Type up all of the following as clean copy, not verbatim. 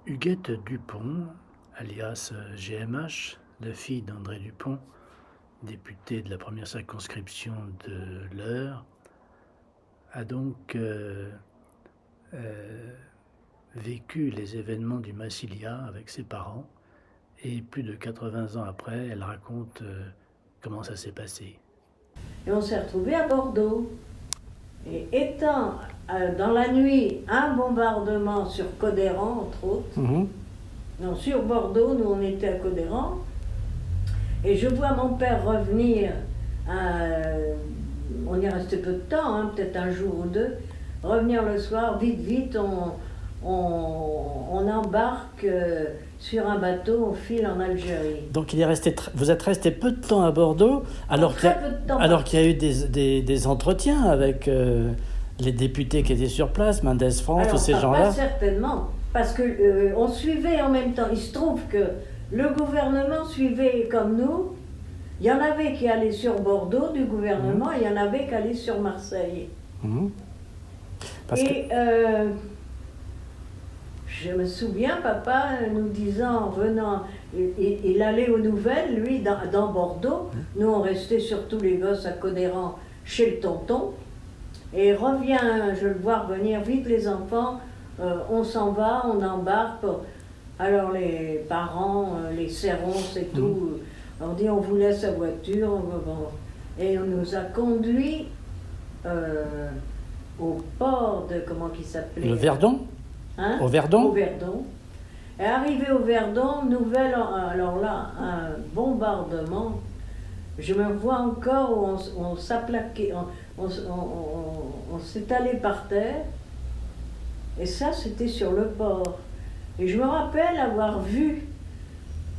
Huguette Dupont, alias GMH, la fille d'André Dupont, député de la première circonscription de l'Eure, a donc vécu les événements du Massilia avec ses parents, et plus de 80 ans après, elle raconte comment ça s'est passé. Et on s'est retrouvés à Bordeaux. Et étant dans la nuit un bombardement sur Codéran, entre autres, non, sur Bordeaux, nous on était à Codéran, et je vois mon père revenir, on y restait peu de temps, hein, peut-être un jour ou deux, revenir le soir, vite, on embarque sur un bateau, on file en Algérie. Donc vous êtes resté peu de temps à Bordeaux, alors qu'il y a eu des entretiens avec les députés qui étaient sur place, Mendès France, tous ces gens-là. Pas certainement, parce qu'on suivait en même temps. Il se trouve que le gouvernement suivait comme nous. Il y en avait qui allaient sur Bordeaux du gouvernement, et il y en avait qui allaient sur Marseille. Je me souviens, papa nous disant, en venant, il allait aux nouvelles, lui, dans Bordeaux. Nous, on restait surtout les gosses à Codéran, chez le tonton. Et il revient, je le vois revenir, vite les enfants, on s'en va, on embarque. Alors les parents, les serrons, c'est tout. On dit, on vous laisse la voiture. Et on nous a conduits au port de, comment qu'il s'appelait ? Le Verdon ? Hein ? Au Verdon ? Au Verdon. Et arrivé au Verdon, nouvelle, alors là, un bombardement. Je me vois encore où on s'aplaquait, on s'est allé par terre. Et ça, c'était sur le port. Et je me rappelle avoir vu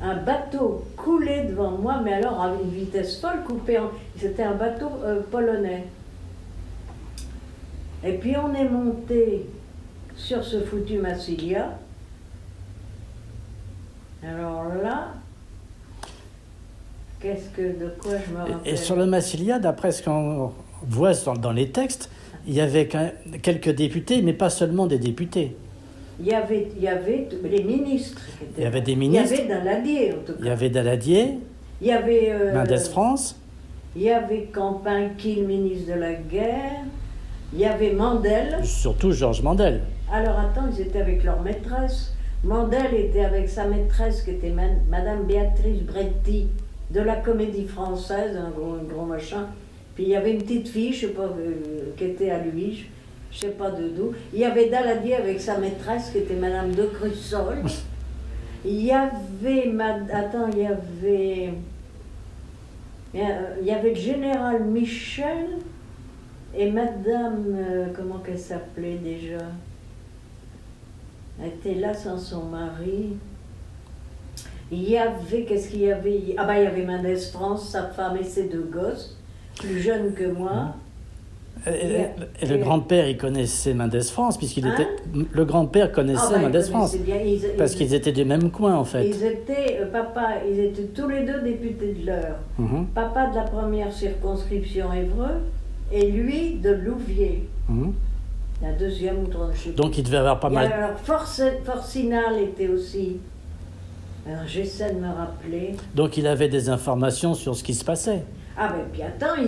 un bateau couler devant moi, mais alors à une vitesse folle, c'était un bateau polonais. Et puis on est monté sur ce foutu Massilia. Alors là, de quoi je me rappelle ? Et sur le Massilia, d'après ce qu'on voit dans les textes, il y avait quelques députés, mais pas seulement des députés. Il y avait les ministres. Il y avait des ministres. Il y avait Daladier, en tout cas. Il y avait Daladier. Il y avait Mendès France. Il y avait Campin-Qui, le ministre de la Guerre. Il y avait Mandel. Surtout Georges Mandel. Alors attends, ils étaient avec leur maîtresse. Mandel était avec sa maîtresse, qui était Madame Béatrice Bretti, de la Comédie Française, un gros machin. Puis il y avait une petite fille, je sais pas, qui était à lui, je sais pas d'où. Il y avait Daladier avec sa maîtresse, qui était Madame de Crussol. Il y avait le général Michel et Madame, comment qu'elle s'appelait déjà ? Elle était là sans son mari. Il y avait, qu'est-ce qu'il y avait ? Ah bah il y avait Mendès France, sa femme et ses deux gosses, plus jeunes que moi. Et le grand-père, il connaissait Mendès France, puisqu'il était... Le grand-père connaissait Mendès France, parce qu'ils étaient du même coin, en fait. Ils étaient tous les deux députés de l'Eure. Papa de la première circonscription Évreux, et lui de Louviers. La deuxième ou troisième. Donc il devait avoir pas mal... Alors Forcinal était aussi... Alors j'essaie de me rappeler. Donc il avait des informations sur ce qui se passait. Ah ben puis attends,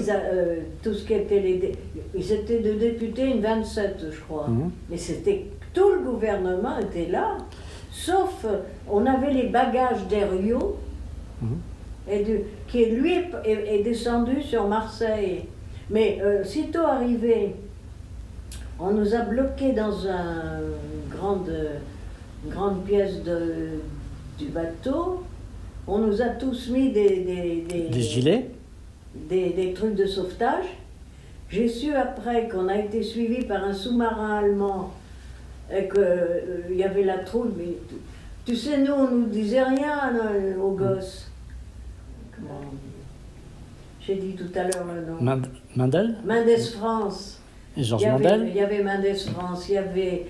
tout ce qui était ils étaient deux députés, une 27 je crois. Mais c'était tout le gouvernement était là, sauf on avait les bagages d'Herriot, qui lui est descendu sur Marseille. Mais sitôt arrivé, on nous a bloqués dans une grande pièce du bateau. On nous a tous mis des gilets, des trucs de sauvetage. J'ai su après qu'on a été suivi par un sous-marin allemand et qu'il y avait la trouille. Mais tu sais, nous, on nous disait rien aux gosses. J'ai dit tout à l'heure le nom. Mandel ? Mendès France. Et Georges Mandel ? Il y avait Mendès France, il y avait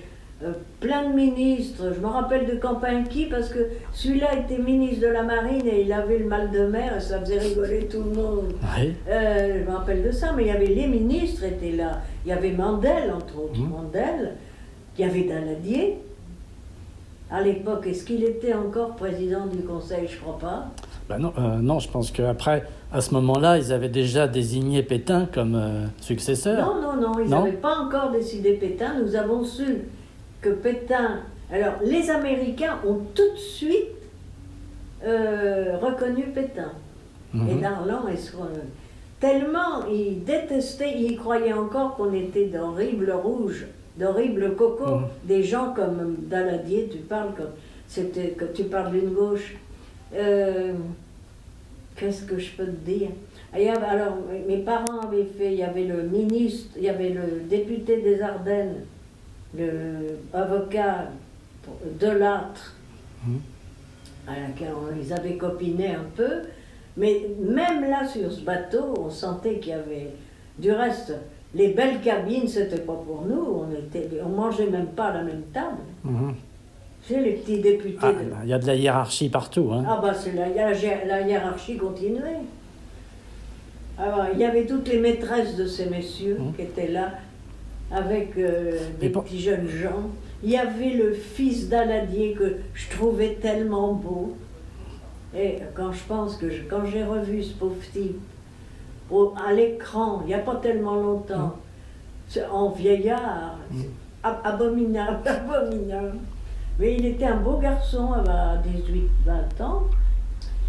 plein de ministres. Je me rappelle de Campin-Qui parce que celui-là était ministre de la Marine et il avait le mal de mer et ça faisait rigoler tout le monde. Oui. Je me rappelle de ça, mais il y avait les ministres étaient là. Il y avait Mandel, entre autres. Mandel, il y avait Daladier. à l'époque. Est-ce qu'il était encore président du Conseil? Je crois pas. Ben non, non, je pense qu'après, à ce moment-là, ils avaient déjà désigné Pétain comme successeur. Non, ils n'avaient pas encore décidé Pétain. Nous avons su que Pétain... Alors, les Américains ont tout de suite reconnu Pétain. Et Darlan tellement ils détestaient, ils croyaient encore qu'on était d'horribles rouges, d'horribles cocos, des gens comme Daladier, tu parles comme... C'était, quand tu parles d'une gauche... qu'est-ce que je peux te dire? Alors, mes parents avaient fait, il y avait le ministre, il y avait le député des Ardennes, le avocat Delattre, ils avaient copiné un peu, mais même là sur ce bateau, on sentait qu'il y avait... Du reste, les belles cabines, c'était pas pour nous, on mangeait même pas à la même table. C'est les petits députés. Il y a de la hiérarchie partout. Hein. Ah bah c'est la hiérarchie continuée. Alors il y avait toutes les maîtresses de ces messieurs qui étaient là, avec des petits jeunes gens. Il y avait le fils d'Aladier que je trouvais tellement beau. Et quand je pense que quand j'ai revu ce pauvre type à l'écran, il n'y a pas tellement longtemps, en vieillard, abominable, abominable. Mais il était un beau garçon à 18-20 ans.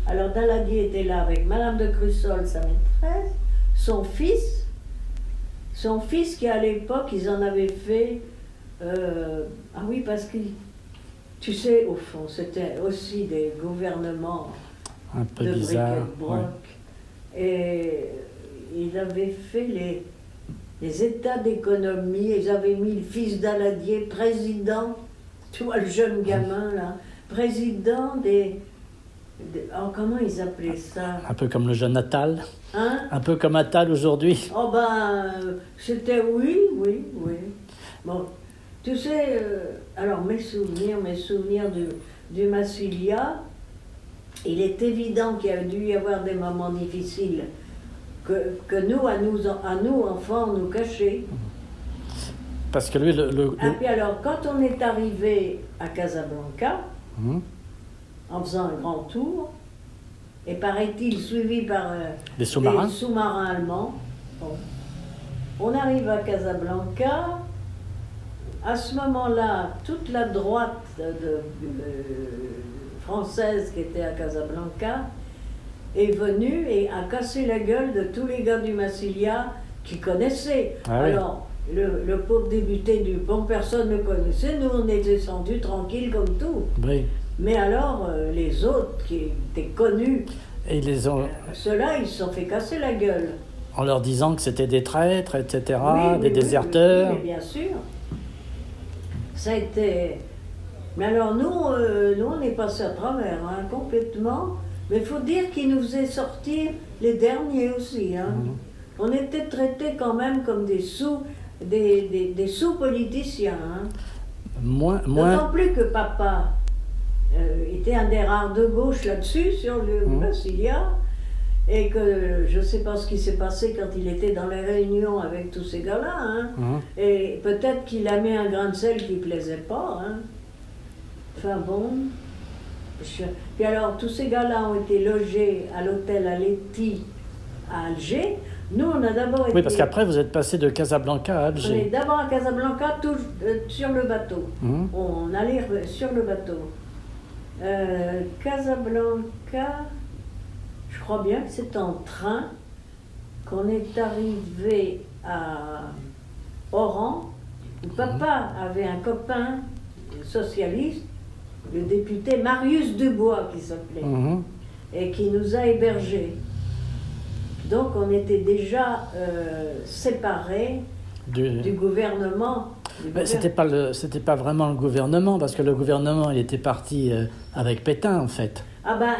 Alors Daladier était là avec Madame de Crussol, sa maîtresse, son fils qui à l'époque, ils en avaient fait... ah oui, parce que, tu sais, au fond, c'était aussi des gouvernements un peu de bizarre. bric-et-broc. Et ils avaient fait les états d'économie, ils avaient mis le fils Daladier président. Tu vois le jeune gamin là, président oh, comment ils appelaient ça? Un peu comme le jeune Attal. Hein? Un peu comme Attal aujourd'hui. Oh ben, c'était oui. Bon, tu sais, alors mes souvenirs du Massilia, il est évident qu'il y a dû y avoir des moments difficiles que nous, à nous enfants, on nous cachait. Parce que lui, Et puis alors, quand on est arrivé à Casablanca, en faisant un grand tour, et paraît-il suivi par des sous-marins allemands, bon, on arrive à Casablanca. À ce moment-là, toute la droite française qui était à Casablanca est venue et a cassé la gueule de tous les gars du Massilia qui connaissaient. Alors, le pauvre député du pont, personne ne connaissait. Nous, on est descendus tranquilles comme tout. Oui. Mais alors, les autres qui étaient connus, et ceux-là, ils se sont fait casser la gueule. En leur disant que c'était des traîtres, etc., des déserteurs. Oui, bien sûr. Ça a été... Mais alors, nous on est passé à travers, hein, complètement. Mais il faut dire qu'ils nous faisaient sortir les derniers aussi. Hein. On était traités quand même comme des sous-politiciens. Hein. D'autant plus que papa était un des rares de gauche là-dessus, sur le Massilia, et que je ne sais pas ce qui s'est passé quand il était dans les réunions avec tous ces gars-là. Hein. Et peut-être qu'il a mis un grain de sel qui ne plaisait pas. Hein. Enfin bon... Puis alors, tous ces gars-là ont été logés à l'hôtel Aletti à Alger. Nous, on a d'abord été... Oui, parce qu'après, vous êtes passé de Casablanca à Alger. On est d'abord à Casablanca, sur le bateau. On allait sur le bateau. Casablanca, je crois bien que c'est en train qu'on est arrivé à Oran, où papa avait un copain socialiste, le député Marius Dubois qui s'appelait, et qui nous a hébergés. Donc on était déjà séparés du gouvernement. Mais c'était pas vraiment le gouvernement, parce que le gouvernement il était parti avec Pétain en fait. Ah ben,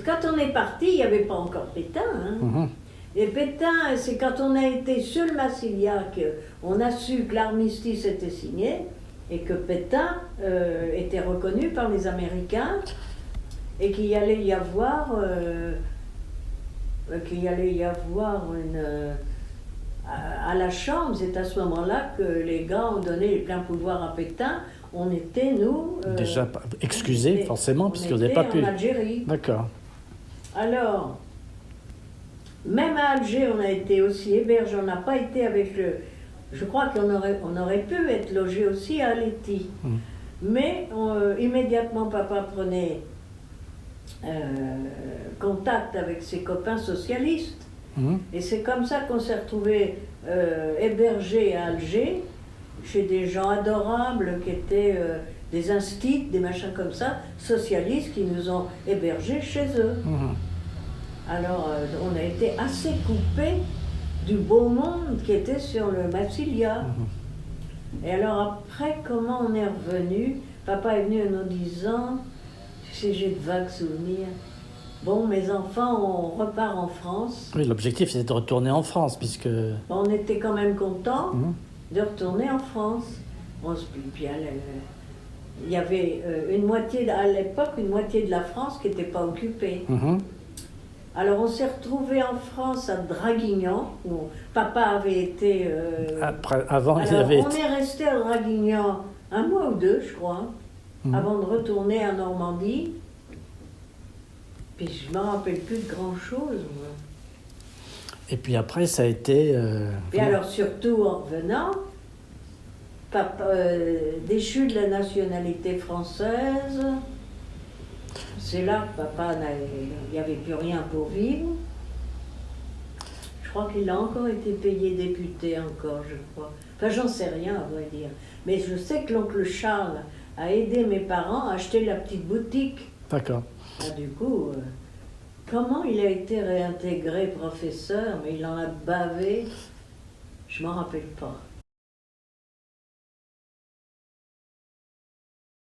quand on est parti, il n'y avait pas encore Pétain. Hein. Et Pétain, c'est quand on a été sur le Massilia qu'on a su que l'armistice était signé et que Pétain était reconnu par les Américains et qu'il allait y avoir à la Chambre, c'est à ce moment-là que les gars ont donné les pleins pouvoirs à Pétain. On était, nous... Déjà excusés, forcément, puisqu'on n'avait pas pu... en Algérie. D'accord. Alors, même à Alger, on a été aussi hébergés. On n'a pas été avec le... Je crois on aurait pu être logé aussi à Aleti. Mais immédiatement, papa prenait contact avec ses copains socialistes. Et c'est comme ça qu'on s'est retrouvés hébergés à Alger, chez des gens adorables qui étaient des instits, des machins comme ça, socialistes, qui nous ont hébergés chez eux. Alors on a été assez coupés du beau monde qui était sur le Massilia. Et alors après, comment on est revenu? Papa est venu en nous disant, tu sais, j'ai de vagues souvenirs. Bon, mes enfants, on repart en France. Oui, l'objectif c'était de retourner en France, puisque... On était quand même contents de retourner en France. Puis il y avait une moitié, à l'époque, une moitié de la France qui n'était pas occupée. Alors on s'est retrouvés en France à Draguignan, où papa avait été... Avant, alors, il avait on est resté à Draguignan un mois ou deux, je crois, avant de retourner à Normandie. Puis je ne me rappelle plus de grand-chose. Et puis après, ça a été... Et alors surtout en revenant, papa, déchu de la nationalité française, c'est là que papa, il n'y avait plus rien pour vivre. Je crois qu'il a encore été payé député encore, je crois. Enfin, j'en sais rien, à vrai dire. Mais je sais que l'oncle Charles a aidé mes parents à acheter la petite boutique. D'accord. Ah, du coup, comment il a été réintégré professeur, mais il en a bavé, je m'en rappelle pas.